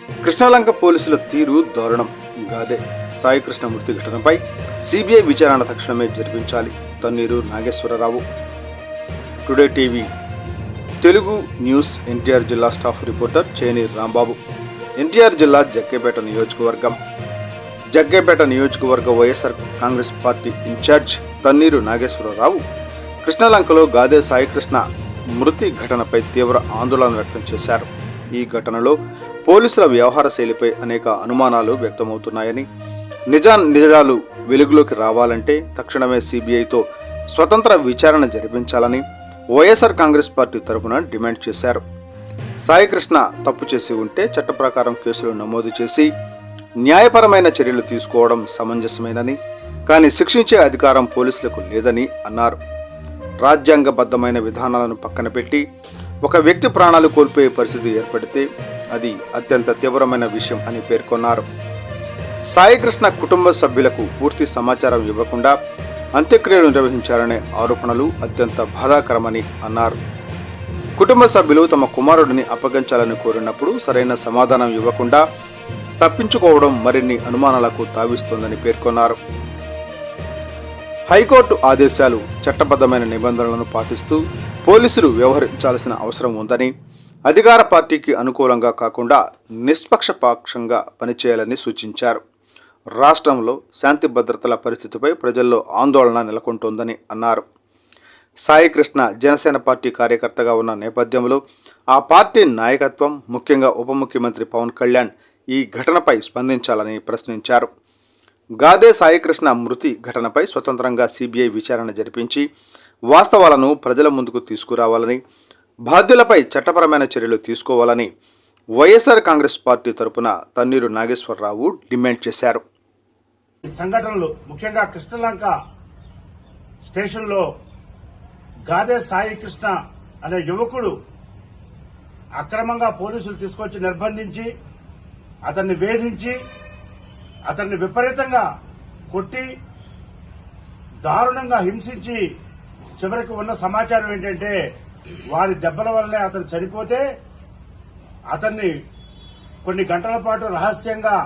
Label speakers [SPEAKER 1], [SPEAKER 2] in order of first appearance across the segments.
[SPEAKER 1] కృష్ణలంక పోలీసుల తీరు దారుణం. గాదే సాయికృష్ణ మృతి ఘటనపై సిబిఐ విచారణ తక్షణమే జరిపించాలి. Tanneeru Nageswararao. Today TV Telugu news NTR జిల్లా స్టాఫ్ రిపోర్టర్ చేని రాంబాబు. ఎన్టీఆర్ జిల్లా జగ్గేపేట నియోజకవర్గ వైఎస్ఆర్ కాంగ్రెస్ పార్టీ ఇన్ఛార్జ్ తన్నీరు నాగేశ్వరరావు కృష్ణలంకలో గాదే సాయికృష్ణ మృతి ఘటనపై తీవ్ర ఆందోళన వ్యక్తం చేశారు. ఈ ఘటనలో పోలీసుల వ్యవహార శైలిపై అనేక అనుమానాలు వ్యక్తమవుతున్నాయని, నిజాలు వెలుగులోకి రావాలంటే తక్షణమే సిబిఐతో స్వతంత్ర విచారణ జరిపించాలని వైఎస్ఆర్ కాంగ్రెస్ పార్టీ తరఫున డిమాండ్ చేశారు. సాయికృష్ణ తప్పు చేసి ఉంటే చట్ట ప్రకారం కేసులు నమోదు చేసి న్యాయపరమైన చర్యలు తీసుకోవడం సమంజసమేనని, కానీ శిక్షించే అధికారం పోలీసులకు లేదని అన్నారు. రాజ్యాంగబద్ధమైన విధానాలను పక్కన పెట్టి ఒక వ్యక్తి ప్రాణాలు కోల్పోయే పరిస్థితి ఏర్పడితే అది అత్యంత తీవ్రమైన విషయం అని పేర్కొన్నారు. సాయికృష్ణ కుటుంబ సభ్యులకు పూర్తి సమాచారం ఇవ్వకుండా అంత్యక్రియలు నిర్వహించారనే ఆరోపణలు అత్యంత బాధాకరమని అన్నారు. కుటుంబ సభ్యులు తమ కుమారుడిని అప్పగించాలని కోరినప్పుడు సరైన సమాధానం ఇవ్వకుండా తప్పించుకోవడం మరిన్ని అనుమానాలకు తావిస్తోందని పేర్కొన్నారు. హైకోర్టు ఆదేశాలు, చట్టబద్ధమైన నిబంధనలను పాటిస్తూ పోలీసులు వ్యవహరించాల్సిన అవసరం ఉందని, అధికార పార్టీకి అనుకూలంగా కాకుండా నిష్పక్షపాతంగా పనిచేయాలని సూచించారు. రాష్ట్రంలో శాంతి భద్రతల పరిస్థితిపై ప్రజల్లో ఆందోళన నెలకొంటోందని అన్నారు. సాయికృష్ణ జనసేన పార్టీ కార్యకర్తగా ఉన్న నేపథ్యంలో ఆ పార్టీ నాయకత్వం, ముఖ్యంగా ఉప ముఖ్యమంత్రి పవన్ కళ్యాణ్ ఈ ఘటనపై స్పందించాలని ప్రశ్నించారు. గాదే సాయికృష్ణ మృతి ఘటనపై స్వతంత్రంగా సిబిఐ విచారణ జరిపించి వాస్తవాలను ప్రజల ముందుకు తీసుకురావాలని, బాధ్యులపై చట్టపరమైన చర్యలు తీసుకోవాలని వైఎస్ఆర్ కాంగ్రెస్ పార్టీ తరపున తన్నీరు నాగేశ్వరరావు డిమాండ్ చేశారు.
[SPEAKER 2] ఈ సంఘటనలు ముఖ్యంగా కృష్ణలంక స్టేషన్లో గాదే సాయికృష్ణ అనే యువకుడు అక్రమంగా పోలీసులు తీసుకొచ్చి నిర్బంధించి అతన్ని వేధించి అతన్ని విపరీతంగా కొట్టి దారుణంగా హింసించి చివరికి ఉన్న సమాచారం ఏంటంటే వారి దెబ్బల వల్లనే అతను చనిపోతే అతన్ని కొన్ని గంటల పాటు రహస్యంగా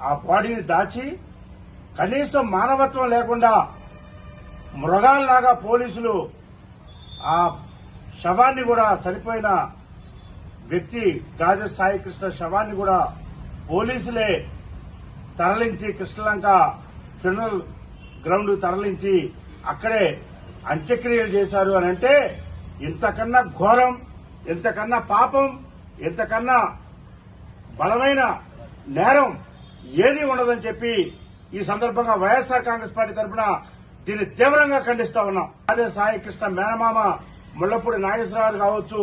[SPEAKER 2] ఆ బాడీని దాచి కనీసం మానవత్వం లేకుండా మృగాల్లాగా పోలీసులు ఆ శవాన్ని కూడా, చనిపోయిన వ్యక్తి గాదే సాయికృష్ణ శవాన్ని కూడా పోలీసులే తరలించి కృష్ణలంక ఫ్యూనరల్ గ్రౌండ్ తరలించి అక్కడే అంత్యక్రియలు చేశారు అని అంటే ఇంతకన్నా ఘోరం, ఇంతకన్నా పాపం, ఇంతకన్నా బలమైన నేరం ఏది ఉండదని చెప్పి ఈ సందర్భంగా వైఎస్ఆర్ కాంగ్రెస్ పార్టీ తరఫున దీన్ని తీవ్రంగా ఖండిస్తా ఉన్నాం. అదే సాయికృష్ణ మేనమామ ముళ్లపూడి నాగేశ్వరరావు కావచ్చు,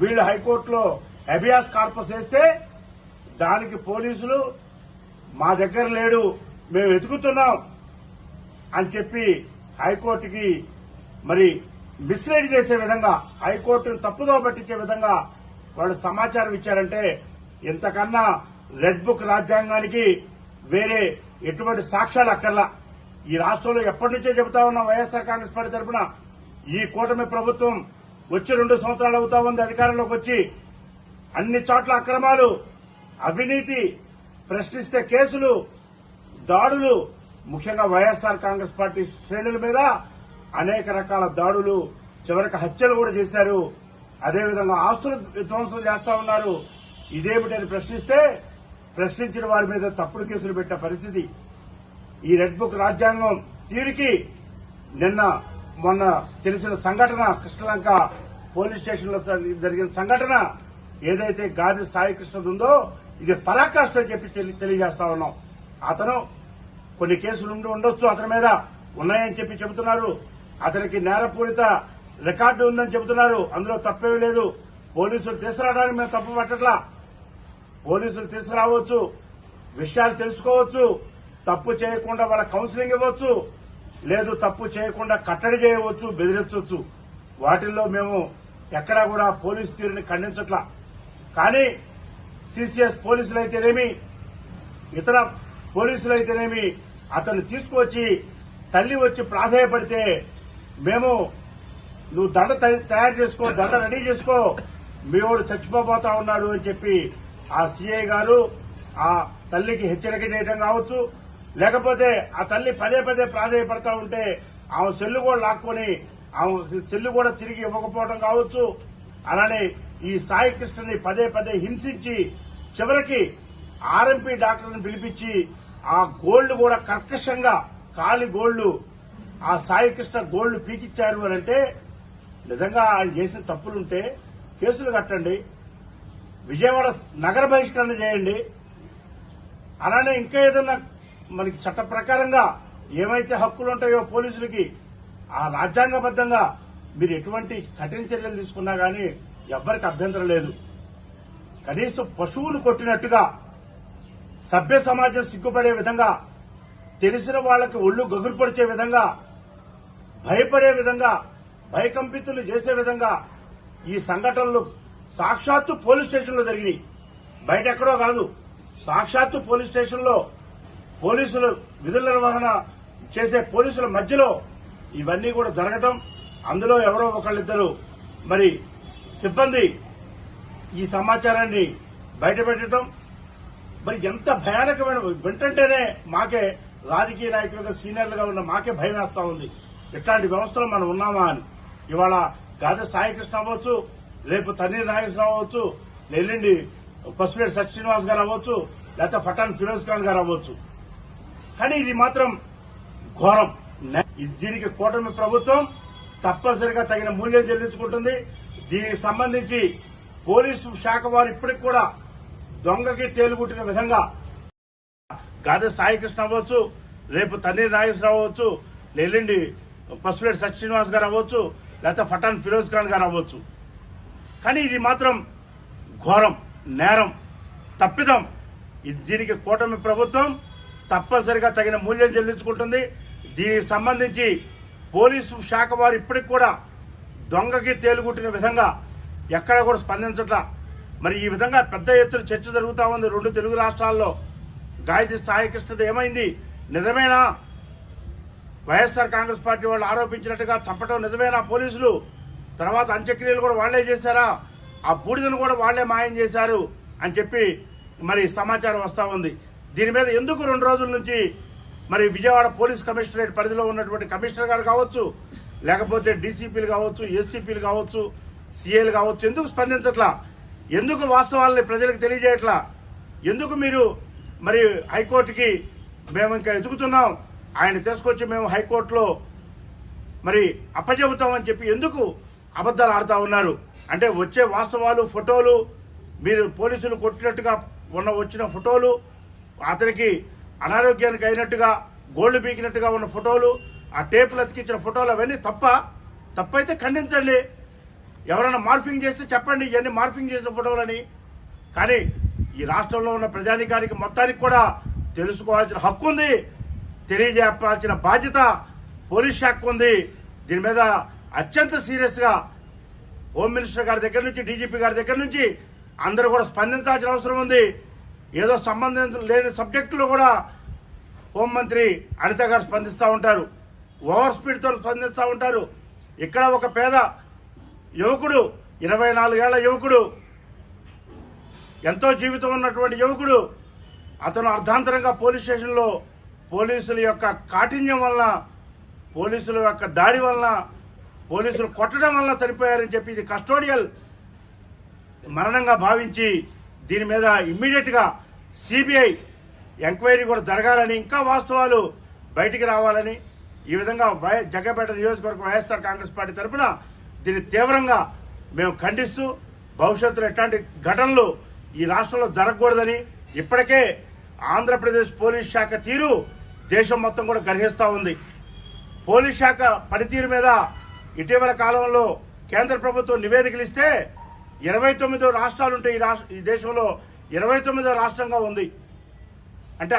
[SPEAKER 2] వీళ్ళు హైకోర్టులో హెబియాస్ కార్పస్ వేస్తే దానికి పోలీసులు మా దగ్గర లేడు, మేము వెతుకుతున్నాం అని చెప్పి హైకోర్టుకి మరి మిస్లీడ్ చేసే విధంగా, హైకోర్టును తప్పుదో పట్టించే విధంగా వాళ్ళు సమాచారం ఇచ్చారంటే ఇంతకన్నా రెడ్ బుక్ రాజ్యాంగానికి వేరే ఎటువంటి సాక్ష్యాలు అక్కర్లా. ఈ రాష్ట్రంలో ఎప్పటి నుంచో చెబుతా ఉన్నాం వైఎస్ఆర్ కాంగ్రెస్ పార్టీ తరఫున, ఈ కూటమి ప్రభుత్వం వచ్చి 2 సంవత్సరాలు అవుతా ఉంది అధికారంలోకి వచ్చి. అన్ని చోట్ల అక్రమాలు, అవినీతి, ప్రశ్నిస్తే కేసులు, దాడులు, ముఖ్యంగా వైఎస్ఆర్ కాంగ్రెస్ పార్టీ శ్రేణుల మీద అనేక రకాల దాడులు, చివరికి హత్యలు కూడా చేశారు. అదేవిధంగా ఆస్తులు విధ్వంసం చేస్తా ఉన్నారు. ఇదేమిటని ప్రశ్నించిన వారి మీద తప్పుడు కేసులు పెట్టే పరిస్థితి. ఈ రెడ్ బుక్ రాజ్యాంగం తీరికి మొన్న తెలిసిన సంఘటన, కృష్ణలంక పోలీస్ స్టేషన్ లో జరిగిన సంఘటన ఏదైతే గాదే సాయికృష్ణ ఉందో ఇది పరాకాష్ట అని చెప్పి తెలియజేస్తా ఉన్నాం. అతను కొన్ని కేసులు ఉండొచ్చు, అతని మీద ఉన్నాయని చెప్పి చెబుతున్నారు. అతనికి నేరపూరిత రికార్డు ఉందని చెబుతున్నారు. అందులో తప్పేమీ లేదు. పోలీసులు తీసుకురావడానికి మేము తప్పు పట్టట్లా. పోలీసులు తీసుకురావచ్చు, విషయాలు తెలుసుకోవచ్చు, తప్పు చేయకుండా వాళ్ళ కౌన్సిలింగ్ ఇవ్వచ్చు, లేదు తప్పు చేయకుండా కట్టడి చేయవచ్చు, బెదిరించవచ్చు. వాటిల్లో మేము ఎక్కడా కూడా పోలీసు తీరుని ఖండించట్లా. కానీ సిసిఎస్ పోలీసులైతేనేమి, ఇతర పోలీసులైతేనేమి అతన్ని తీసుకువచ్చి తల్లి వచ్చి ప్రాధాయపడితే మేము నువ్వు దండ తయారు చేసుకో, దండ రెడీ చేసుకో, మీ వాడు చచ్చిపోతా ఉన్నాడు అని చెప్పి ఆ సిఐ గారు ఆ తల్లికి హెచ్చరిక చేయడం కావచ్చు, లేకపోతే ఆ తల్లి పదే పదే ప్రాధేయపడతా ఉంటే ఆమె సెల్లు కూడా లాక్కొని ఆమె సెల్లు కూడా తిరిగి ఇవ్వకపోవడం కావచ్చు. అలానే ఈ సాయి కృష్ణని పదే పదే హింసించి చివరికి ఆర్ఎంపీ డాక్టర్ని పిలిపించి ఆ గోల్డ్ కూడా కర్కశంగా కాలి గోల్డ్ ఆ సాయి కృష్ణ గోల్డ్ పీకిచ్చారు అని అంటే నిజంగా ఆయన చేసిన తప్పులుంటే కేసులు కట్టండి, విజయవాడ నగర బహిష్కరణ చేయండి. అలానే ఇంకా ఏదన్నా మనకి చట్ట ప్రకారంగా ఏమైతే హక్కులు ఉంటాయో పోలీసులకి ఆ రాజ్యాంగబద్దంగా మీరు ఎటువంటి కఠిన చర్యలు తీసుకున్నా గానీ ఎవ్వరికి అభ్యంతరం లేదు. కనీసం పశువులు కొట్టినట్టుగా సభ్య సమాజం సిగ్గుపడే విధంగా, తెలిసిన వాళ్లకి ఒళ్ళు గగురుపడిచే విధంగా, భయపడే విధంగా, భయకంపితులు చేసే విధంగా ఈ సంఘటనలు సాక్షాత్తు పోలీస్ స్టేషన్లో జరిగినాయి. బయట ఎక్కడో కాదు, సాక్షాత్తు పోలీస్ స్టేషన్లో పోలీసులు విధుల నిర్వహణ చేసే పోలీసుల మధ్యలో ఇవన్నీ కూడా జరగటం, అందులో ఎవరో ఒకళ్ళిద్దరు మరి సిబ్బంది ఈ సమాచారాన్ని బయటపెట్టడం మరి ఎంత భయానకమైన వింటంటేనే మాకే రాజకీయ నాయకులుగా సీనియర్లుగా ఉన్న మాకే భయం వేస్తా ఉంది. ఇట్లాంటి వ్యవస్థలో మనం ఉన్నామా అని. ఇవాళ గాదె సాయికృష్ణ అవ్వచ్చు, రేపు తన్నీరు నాగేశ్వరరావు అవ్వచ్చు, ఎల్లుండి పసుపేటి సత్య శ్రీనివాస్ గారు అవ్వచ్చు, లేకపోతే ఫటాన్ ఫిరోజ్ ఖాన్ గారు అవ్వచ్చు. కానీ ఇది మాత్రం ఘోరం. దీనికి కూటమి ప్రభుత్వం తప్పనిసరిగా తగిన మూల్యం చెల్లించుకుంటుంది. దీనికి సంబంధించి పోలీసు శాఖ వారు ఇప్పటికి కూడా దొంగకి తేలుగుట్టిన విధంగా గాదె సాయికృష్ణ అవ్వచ్చు, రేపు తన్నీరు నాగేశ్వరరావు అవ్వచ్చు, ఎల్లుండి పసుపేటి సత్య శ్రీనివాస్ గారు అవ్వచ్చు, లేకపోతే ఫటాన్ ఫిరోజ్ ఖాన్ గారు అవ్వచ్చు. కానీ ఇది మాత్రం ఘోరం, నేరం, తప్పిదం. దీనికి కూటమి ప్రభుత్వం తప్పనిసరిగా తగిన మూల్యం చెల్లించుకుంటుంది. దీనికి సంబంధించి పోలీసు శాఖ వారు ఇప్పటికి కూడా దొంగకి తేలుగుట్టిన విధంగా ఎక్కడ కూడా స్పందించట్లా. మరి ఈ విధంగా పెద్ద ఎత్తున చర్చ జరుగుతా ఉంది రెండు తెలుగు రాష్ట్రాల్లో. గాయత్రి సాయికృష్ణది ఏమైంది? నిజమేనా? వైఎస్ఆర్ కాంగ్రెస్ పార్టీ వాళ్ళు ఆరోపించినట్టుగా చంపటం నిజమేనా? పోలీసులు తర్వాత అంత్యక్రియలు కూడా వాళ్లే చేశారా? ఆ బూడిదను కూడా వాళ్లే మాయం చేశారు అని చెప్పి మరి సమాచారం వస్తా ఉంది. దీని మీద ఎందుకు 2 రోజుల నుంచి మరి విజయవాడ పోలీస్ కమిషనరేట్ పరిధిలో ఉన్నటువంటి కమిషనర్ గారు కావచ్చు, లేకపోతే డీసీపీలు కావచ్చు, ఎస్సీపీలు కావచ్చు, సీఏలు కావచ్చు, ఎందుకు స్పందించట్లా? ఎందుకు వాస్తవాలని ప్రజలకు తెలియజేయట్లా? ఎందుకు మీరు మరి హైకోర్టుకి మేము ఇంకా ఎదుగుతున్నాం, ఆయన తీసుకొచ్చి మేము హైకోర్టులో మరి అప్పచెబుతామని చెప్పి ఎందుకు అబద్దాలు ఆడుతా ఉన్నారు? అంటే వచ్చే వాస్తవాలు, ఫోటోలు, మీరు పోలీసులు కొట్టినట్టుగా వచ్చిన ఫోటోలు, అతనికి అనారోగ్యానికి అయినట్టుగా గోళ్లు పీకినట్టుగా ఉన్న ఫోటోలు, ఆ టేపులు అతికించిన ఫోటోలు, అవన్నీ తప్పైతే ఖండించండి. ఎవరైనా మార్ఫింగ్ చేస్తే చెప్పండి ఇవన్నీ మార్ఫింగ్ చేసిన ఫోటోలని. కానీ ఈ రాష్ట్రంలో ఉన్న ప్రజానీకానికి మొత్తానికి కూడా తెలుసుకోవాల్సిన హక్కు ఉంది, తెలియజేయాల్సిన బాధ్యత పోలీస్ శాఖకు ఉంది. దీని మీద అత్యంత సీరియస్ గా హోమ్ మినిస్టర్ గారి దగ్గర నుంచి, డీజీపీ గారి దగ్గర నుంచి అందరూ కూడా స్పందించాల్సిన అవసరం ఉంది. ఏదో సంబంధం లేని సబ్జెక్టులో కూడా హోంమంత్రి అనిత గారు స్పందిస్తూ ఉంటారు, ఓవర్ స్పీడ్తో స్పందిస్తూ ఉంటారు. ఇక్కడ ఒక పేద యువకుడు, 24 ఏళ్ల యువకుడు, ఎంతో జీవితం ఉన్నటువంటి యువకుడు, అతను అర్ధాంతరంగా పోలీస్ స్టేషన్లో పోలీసుల యొక్క కాఠిన్యం వలన, పోలీసుల యొక్క దాడి వలన, పోలీసులు కొట్టడం వలన చనిపోయారని చెప్పి ఇది కస్టోడియల్ మరణంగా భావించి దీని మీద ఇమ్మీడియట్ గా సిబిఐ ఎంక్వైరీ కూడా జరగాలని, ఇంకా వాస్తవాలు బయటికి రావాలని ఈ విధంగా జగ్గపేట నియోజకవర్గం వైఎస్ఆర్ కాంగ్రెస్ పార్టీ తరఫున దీన్ని తీవ్రంగా మేము ఖండిస్తూ, భవిష్యత్తులో ఎట్లాంటి ఘటనలు ఈ రాష్ట్రంలో జరగకూడదని ఇప్పటికే ఆంధ్రప్రదేశ్ పోలీస్ శాఖ తీరు దేశం మొత్తం కూడా గర్హిస్తా ఉంది. పోలీస్ శాఖ పనితీరు మీద ఇటీవల కాలంలో కేంద్ర ప్రభుత్వం నివేదికలు ఇస్తే 29 రాష్ట్రాలుంటే ఈ దేశంలో 29వ రాష్ట్రంగా ఉంది. అంటే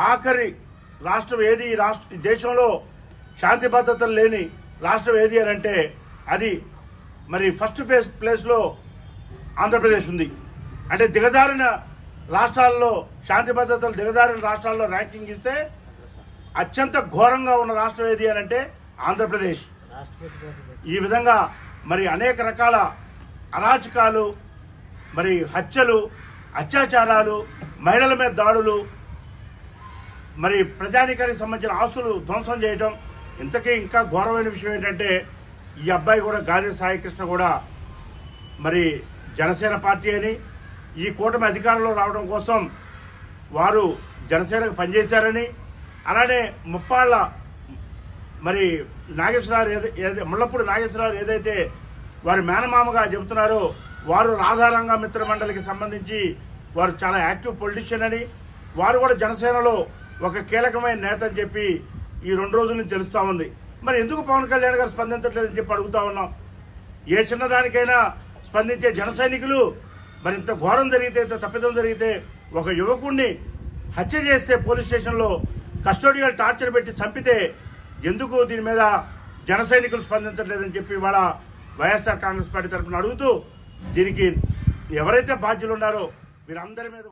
[SPEAKER 2] ఆఖరి రాష్ట్రం ఏది? ఈ దేశంలో శాంతి భద్రతలు లేని రాష్ట్రం ఏది అని అంటే అది మరి ఫస్ట్ ప్లేస్ లో ఆంధ్రప్రదేశ్ ఉంది. అంటే దిగజారిన రాష్ట్రాల్లో, శాంతి భద్రతలు దిగజారిన రాష్ట్రాల్లో ర్యాంకింగ్ ఇస్తే అత్యంత ఘోరంగా ఉన్న రాష్ట్రం ఏది అని అంటే ఆంధ్రప్రదేశ్. ఈ విధంగా మరి అనేక రకాల అరాచకాలు, మరి హత్యలు, అత్యాచారాలు, మహిళల మీద దాడులు, మరి ప్రజానీకానికి సంబంధించిన ఆస్తులు ధ్వంసం చేయటం. ఇంతకీ ఇంకా ఘోరమైన విషయం ఏంటంటే ఈ అబ్బాయి కూడా గాదే సాయికృష్ణ కూడా మరి జనసేన పార్టీ అని, ఈ కూటమి అధికారంలో రావడం కోసం వారు జనసేనకు పనిచేశారని, అలానే ముప్పాళ్ల మరి నాగేశ్వరరావు ముళ్లపూడి నాగేశ్వరరావు ఏదైతే వారి మేనమామగా చెబుతున్నారో వారు రాధారంగ మిత్ర మండలికి సంబంధించి వారు చాలా యాక్టివ్ పొలిటీషియన్ అని, వారు కూడా జనసేనలో ఒక కీలకమైన నేత అని చెప్పి ఈ 2 రోజుల నుంచి తెలుస్తా ఉంది. మరి ఎందుకు పవన్ కళ్యాణ్ గారు స్పందించట్లేదని చెప్పి అడుగుతా ఉన్నాం. ఏ చిన్నదానికైనా స్పందించే జన సైనికులు మరి ఇంత ఘోరం జరిగితే, ఇంత తప్పిదం జరిగితే, ఒక యువకుడిని హత్య చేస్తే పోలీస్ స్టేషన్లో కస్టోడియల్ టార్చర్ పెట్టి చంపితే ఎందుకు దీని మీద జన సైనికులు స్పందించట్లేదని చెప్పి ఇవాళ వైఎస్ఆర్ కాంగ్రెస్ పార్టీ తరఫున అడుగుతూ, దీనికి ఎవరైతే బాధ్యులు ఉన్నారో వీరందరి మీద